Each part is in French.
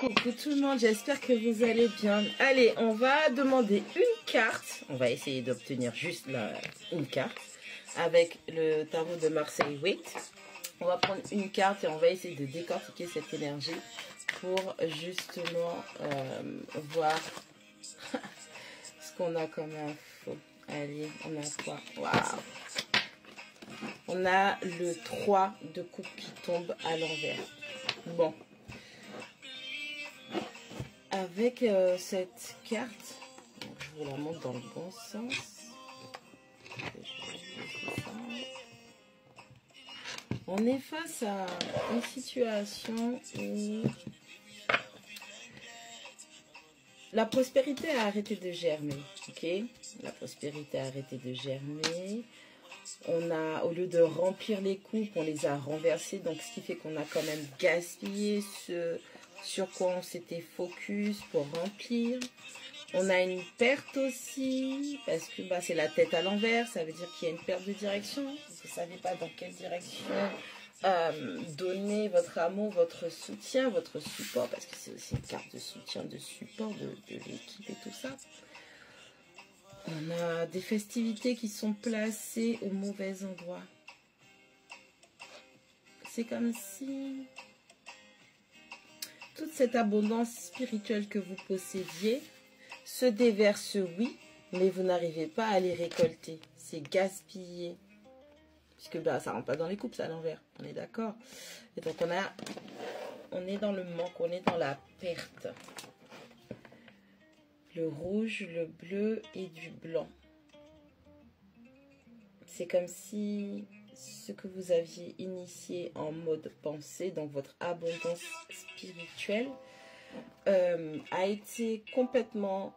Coucou tout le monde, j'espère que vous allez bien. Allez, on va demander une carte. On va essayer d'obtenir juste une carte avec le tarot de Marseille Waite. On va prendre une carte et on va essayer de décortiquer cette énergie pour justement voir ce qu'on a comme info. Allez, on a quoi? Waouh! On a le 3 de coupe qui tombe à l'envers. Bon. Avec cette carte, je vous la montre dans le bon sens. On est face à une situation où la prospérité a arrêté de germer. Ok, la prospérité a arrêté de germer. On a, au lieu de remplir les coupes, on les a renversées. Donc, ce qui fait qu'on a quand même gaspillé ce sur quoi on s'était focus pour remplir. On a une perte aussi, parce que c'est la tête à l'envers. Ça veut dire qu'il y a une perte de direction. Vous ne savez pas dans quelle direction donner votre amour, votre soutien, votre support. Parce que c'est aussi une carte de soutien, de support de l'équipe et tout ça. On a des festivités qui sont placées au mauvais endroit. C'est comme si toute cette abondance spirituelle que vous possédiez se déverse, oui, mais vous n'arrivez pas à les récolter. C'est gaspillé. Puisque ça ne rentre pas dans les coupes, ça à l'envers. On est d'accord. Et donc on est dans le manque, on est dans la perte. Le rouge, le bleu et du blanc. C'est comme si ce que vous aviez initié en mode pensée, donc votre abondance spirituelle, a été complètement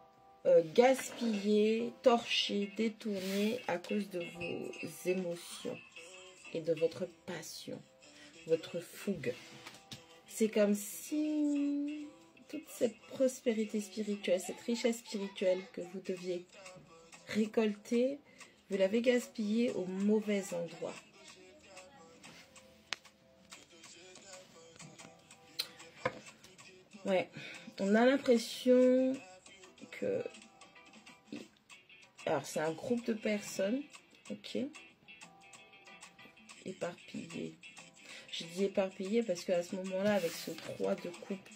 gaspillé, torché, détourné à cause de vos émotions et de votre passion, votre fougue. C'est comme si toute cette prospérité spirituelle, cette richesse spirituelle que vous deviez récolter, vous l'avez gaspillée au mauvais endroit. Ouais, on a l'impression que... Alors, c'est un groupe de personnes, ok, éparpillées. Je dis éparpillées parce qu'à ce moment-là, avec ce 3 de coupe,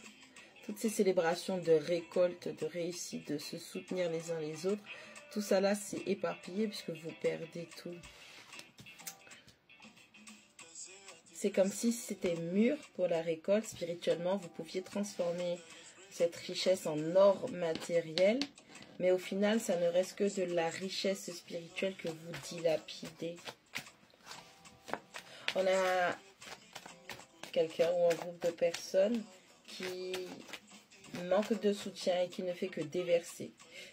toutes ces célébrations de récolte, de réussite, de se soutenir les uns les autres, tout ça là, c'est éparpillé puisque vous perdez tout. C'est comme si c'était mûr pour la récolte. Spirituellement, vous pouviez transformer cette richesse en or matériel. Mais au final, ça ne reste que de la richesse spirituelle que vous dilapidez. On a quelqu'un ou un groupe de personnes qui manque de soutien et qui ne fait que déverser.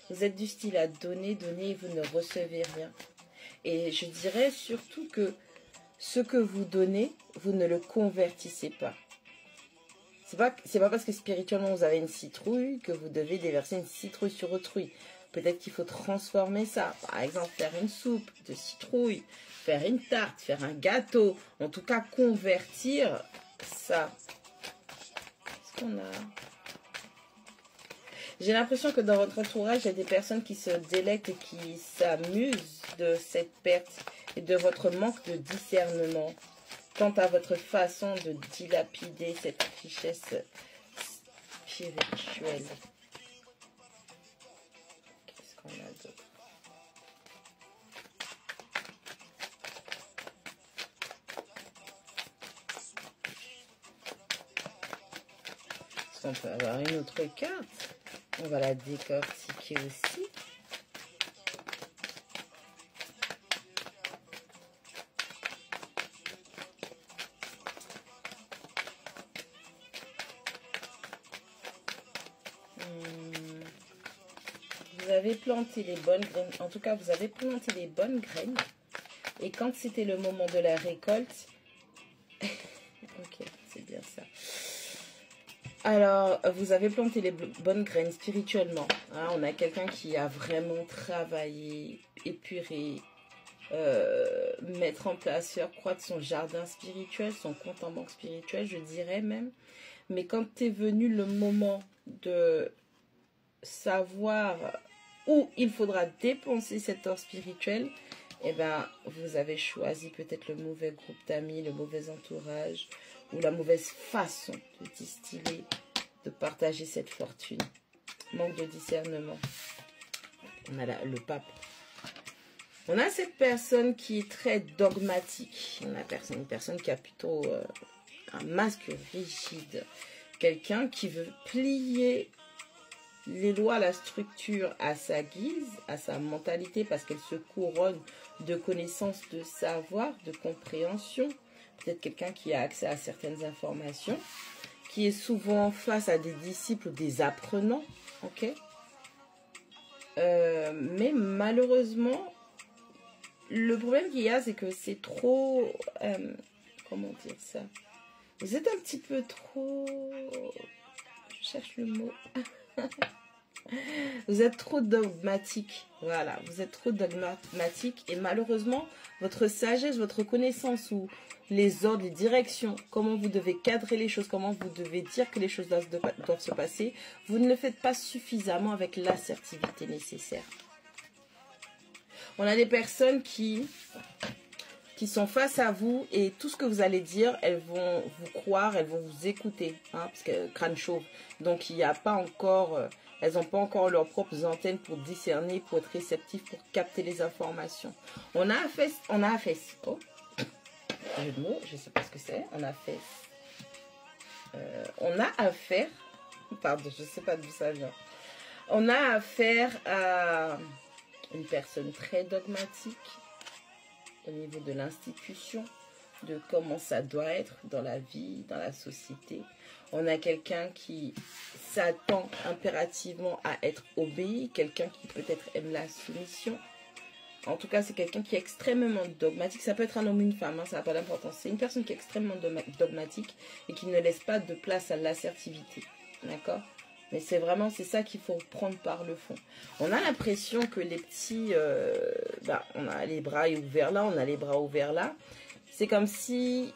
Vous êtes du style à donner, donner et vous ne recevez rien. Et je dirais surtout que ce que vous donnez, vous ne le convertissez pas. C'est pas parce que spirituellement vous avez une citrouille que vous devez déverser une citrouille sur autrui. Peut-être qu'il faut transformer ça. Par exemple, faire une soupe de citrouille, faire une tarte, faire un gâteau. En tout cas, convertir ça. Qu'est-ce qu'on a? J'ai l'impression que dans votre entourage, il y a des personnes qui se délectent et qui s'amusent de cette perte et de votre manque de discernement quant à votre façon de dilapider cette richesse spirituelle. Qu'est-ce qu'on a d'autre? Est-ce qu'on peut avoir une autre carte? On va la décortiquer aussi. Vous avez planté les bonnes graines. En tout cas, vous avez planté les bonnes graines. Et quand c'était le moment de la récolte... ok, c'est bien ça. Alors, vous avez planté les bonnes graines spirituellement. Hein, on a quelqu'un qui a vraiment travaillé, épuré, mettre en place, faire croître son jardin spirituel, son compte en banque spirituel, je dirais même. Mais quand est venu le moment de savoir où il faudra dépenser cet or spirituel, eh ben, vous avez choisi peut-être le mauvais groupe d'amis, le mauvais entourage ou la mauvaise façon de distiller, de partager cette fortune. Manque de discernement. On a le pape. On a cette personne qui est très dogmatique. On a une personne qui a plutôt un masque rigide. Quelqu'un qui veut plier les lois, la structure à sa guise, à sa mentalité, parce qu'elle se couronne de connaissances, de savoir, de compréhension. Peut-être quelqu'un qui a accès à certaines informations, qui est souvent face à des disciples ou des apprenants, ok? Mais malheureusement, le problème qu'il y a, c'est que c'est trop... comment dire ça? Vous êtes un petit peu trop... Je cherche le mot... Vous êtes trop dogmatique, voilà, vous êtes trop dogmatique et malheureusement, votre sagesse, votre connaissance ou les ordres, les directions, comment vous devez cadrer les choses, comment vous devez dire que les choses doivent se passer, vous ne le faites pas suffisamment avec l'assertivité nécessaire. On a des personnes qui sont face à vous et tout ce que vous allez dire, elles vont vous croire, elles vont vous écouter, hein, parce que crâne chauve, donc il n'y a pas encore... elles n'ont pas encore leurs propres antennes pour discerner, pour être réceptifs, pour capter les informations. On a affaire, oh, jeu de mots, je ne sais pas ce que c'est. On a affaire, pardon, je ne sais pas d'où ça vient. On a affaire à une personne très dogmatique au niveau de l'institution, de comment ça doit être dans la vie, dans la société. On a quelqu'un qui s'attend impérativement à être obéi, quelqu'un qui peut-être aime la soumission. En tout cas, c'est quelqu'un qui est extrêmement dogmatique. Ça peut être un homme ou une femme, hein, ça n'a pas d'importance. C'est une personne qui est extrêmement dogmatique et qui ne laisse pas de place à l'assertivité. D'accord? Mais c'est vraiment, c'est ça qu'il faut prendre par le fond. On a l'impression que les petits, on a les bras ouverts là, on a les bras ouverts là. C'est comme si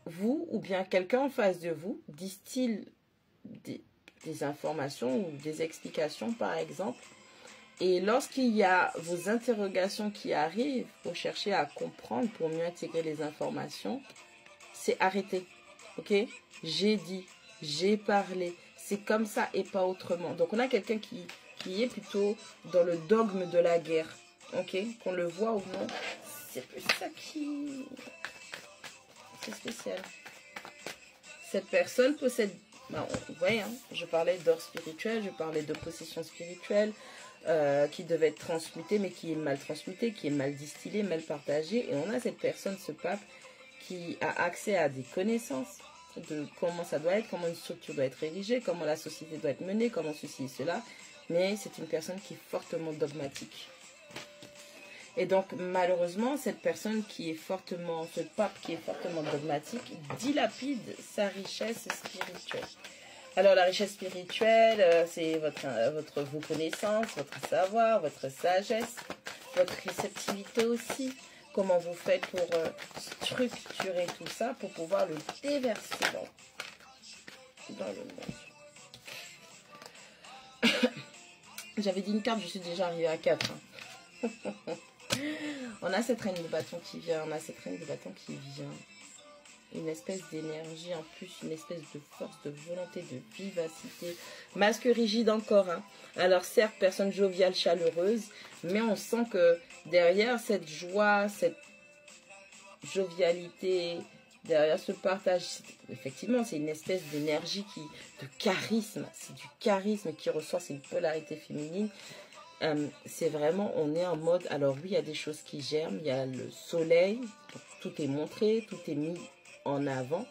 vous ou bien quelqu'un en face de vous distille des informations ou des explications par exemple. Et lorsqu'il y a vos interrogations qui arrivent, pour chercher à comprendre, pour mieux intégrer les informations, c'est arrêter. Ok? J'ai dit, j'ai parlé. C'est comme ça et pas autrement. Donc on a quelqu'un qui est plutôt dans le dogme de la guerre. Ok? Qu'on le voit ou non. C'est plus ça qui... C'est spécial. Cette personne possède... vous voyez, hein, je parlais d'or spirituel, je parlais de possession spirituelle qui devait être transmutée, mais qui est mal transmutée, qui est mal distillée, mal partagée. Et on a cette personne, ce pape, qui a accès à des connaissances de comment ça doit être, comment une structure doit être érigée, comment la société doit être menée, comment ceci et cela. Mais c'est une personne qui est fortement dogmatique. Et donc, malheureusement, cette personne qui est fortement, ce pape qui est fortement dogmatique, dilapide sa richesse spirituelle. Alors, la richesse spirituelle, c'est vos connaissances, votre savoir, votre sagesse, votre réceptivité aussi. Comment vous faites pour structurer tout ça, pour pouvoir le déverser dans le monde. J'avais dit une carte, je suis déjà arrivée à 4. Hein. On a cette reine de bâton qui vient, une espèce d'énergie en plus, une espèce de force, de volonté, de vivacité. Masque rigide encore, hein. Alors certes, personne joviale, chaleureuse, mais on sent que derrière cette joie, cette jovialité, derrière ce partage, effectivement, c'est une espèce d'énergie de charisme. C'est du charisme qui ressort, c'est une polarité féminine. C'est vraiment, on est en mode, alors oui, il y a des choses qui germent, il y a le soleil, tout est montré, tout est mis en avant,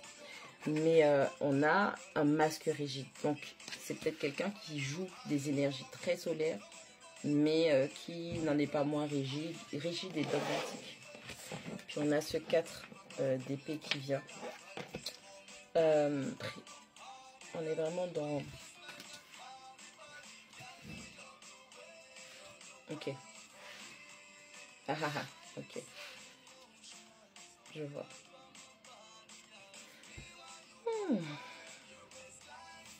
mais on a un masque rigide. Donc, c'est peut-être quelqu'un qui joue des énergies très solaires, mais qui n'en est pas moins rigide et dogmatique. Puis on a ce 4 d'épée qui vient. On est vraiment dans... Ok. Ah ah ah, ok. Je vois.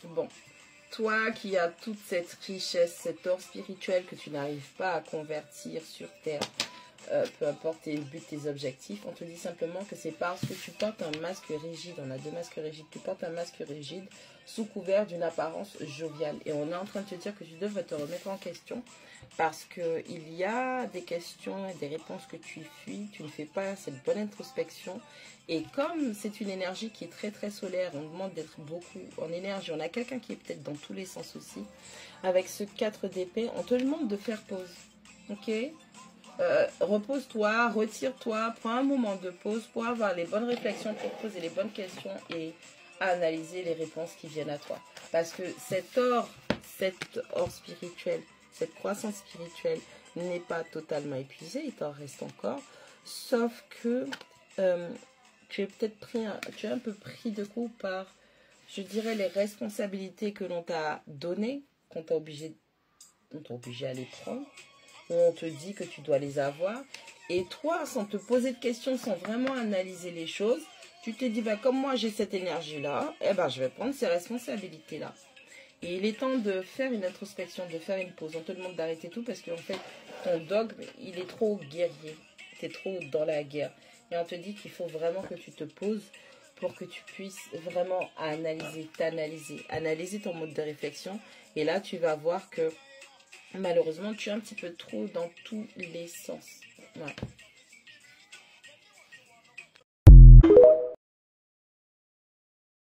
Bon, toi qui as toute cette richesse, cet or spirituel que tu n'arrives pas à convertir sur Terre, peu importe tes buts, tes objectifs, on te dit simplement que c'est parce que tu portes un masque rigide, on a deux masques rigides, tu portes un masque rigide sous couvert d'une apparence joviale. Et on est en train de te dire que tu devrais te remettre en question parce qu'il y a des questions et des réponses que tu fuis, tu ne fais pas cette bonne introspection. Et comme c'est une énergie qui est très très solaire, on demande d'être beaucoup en énergie, on a quelqu'un qui est peut-être dans tous les sens aussi. Avec ce 4 d'épée, on te demande de faire pause, ok? Repose-toi, retire-toi, prends un moment de pause pour avoir les bonnes réflexions, pour poser les bonnes questions et analyser les réponses qui viennent à toi. Parce que cet or spirituel, cette croissance spirituelle n'est pas totalement épuisée, il t'en reste encore. Sauf que tu es peut-être tu es un peu pris de coup par, je dirais, les responsabilités que l'on t'a données, qu'on t'a obligé à les prendre. On te dit que tu dois les avoir. Et toi, sans te poser de questions, sans vraiment analyser les choses, tu te dis, bah, comme moi j'ai cette énergie-là, eh ben, je vais prendre ces responsabilités-là. Et il est temps de faire une introspection, de faire une pause. On te demande d'arrêter tout parce qu'en fait, ton dogme, il est trop guerrier. Tu es trop dans la guerre. Et on te dit qu'il faut vraiment que tu te poses pour que tu puisses vraiment analyser ton mode de réflexion. Et là, tu vas voir que malheureusement, tu es un petit peu trop dans tous les sens. Ouais.